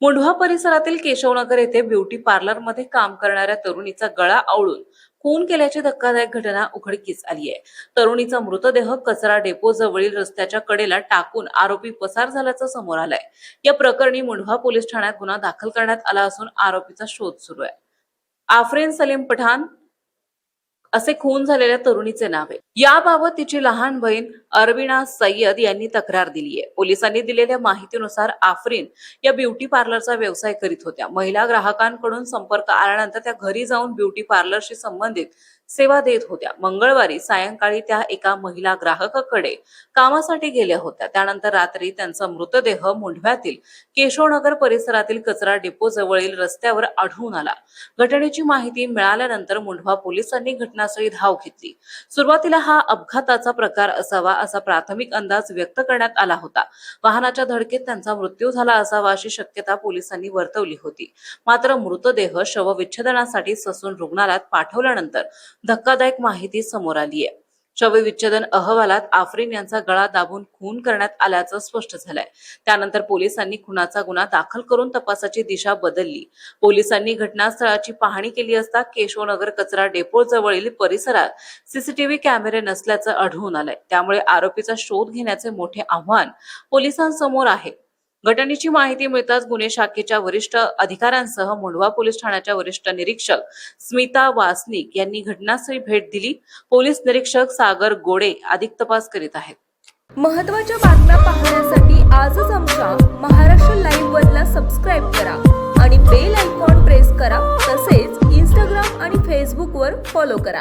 मुंढवा परिसरातील केशवनगर येथे ब्युटी पार्लरमध्ये काम करणाऱ्या तरुणीचा गळा आवळून खून केल्याची धक्कादायक घटना उघडकीस आली आहे। तरुणीचा मृतदेह कचरा डेपो जवळील रस्त्याच्या कडेला टाकून आरोपी पसार झाल्याचं समोर आलंय। या प्रकरणी मुंढवा पोलीस ठाण्यात गुन्हा दाखल करण्यात आला असून आरोपीचा शोध सुरू आहे। आफरीन सलीम पठाण असे खून झालेल्या तरुणीचे नाव आहे। याबाबत तिची लहान बहीण अरविना सय्यद यांनी तक्रार दिली आहे। पोलिसांनी दिलेल्या माहितीनुसार आफरीन या ब्युटी पार्लरचा व्यवसाय करीत होत्या। महिला ग्राहकांकडून संपर्क आल्यानंतर त्या घरी जाऊन ब्युटी पार्लरशी संबंधित सेवा देत होत्या। मंगळवारी सायंकाळी त्या एका महिला ग्राहकाकडे कामासाठी गेल्या होत्या। त्यानंतर रात्री त्यांचा मृतदेह मुंढव्यातील केशवनगर परिसरातील कचरा डेपो जवळील रस्त्यावर आढळून आला। घटनेची माहिती मिळाल्यानंतर मुंढवा पोलिसांनी घटनास्थळी धाव घेतली। सुरुवातीला हा अपघाताचा प्रकार असावा असा प्राथमिक अंदाज व्यक्त करण्यात आला होता। वाहनाच्या धडकेत त्यांचा मृत्यू झाला असावा अशी शक्यता पोलिसांनी वर्तवली होती। मात्र मृतदेह शवविच्छेदनासाठी ससून रुग्णालयात पाठवल्यानंतर धक्कादायक माहिती समोर आली आहे। शवविच्छेदन अहवालात आफरीन यांचा गळा दाबून खून करण्यात आल्याचं स्पष्ट झालंय। त्यानंतर पोलिसांनी खुनाचा गुन्हा दाखल करून तपासाची दिशा बदलली। पोलिसांनी घटनास्थळाची पाहणी केली असता केशवनगर कचरा डेपो जवळील परिसरात सीसीटीव्ही कॅमेरे नसल्याचं आढळून आलंय। त्यामुळे आरोपीचा शोध घेण्याचे मोठे आव्हान पोलिसांसमोर आहे। घटनेची माहिती मिळताच गुन्हे शाखेच्या वरिष्ठ अधिकाऱ्यांसह मुंढवा पोलीस ठाण्याच्या वरिष्ठ निरीक्षक स्मिता वासनिक यांनी घटनास्थळी भेट दिली। पोलीस निरीक्षक सागर गोडे अधिक तपास करीत आहेत। महत्त्वाच्या बातम्या पाहण्यासाठी आजच आमच्या महाराष्ट्र लाईव्ह वरला सबस्क्राईब करा आणि बेल आयकॉन प्रेस करा। तसेच इंस्टाग्राम आणि फेसबुक वर फॉलो करा।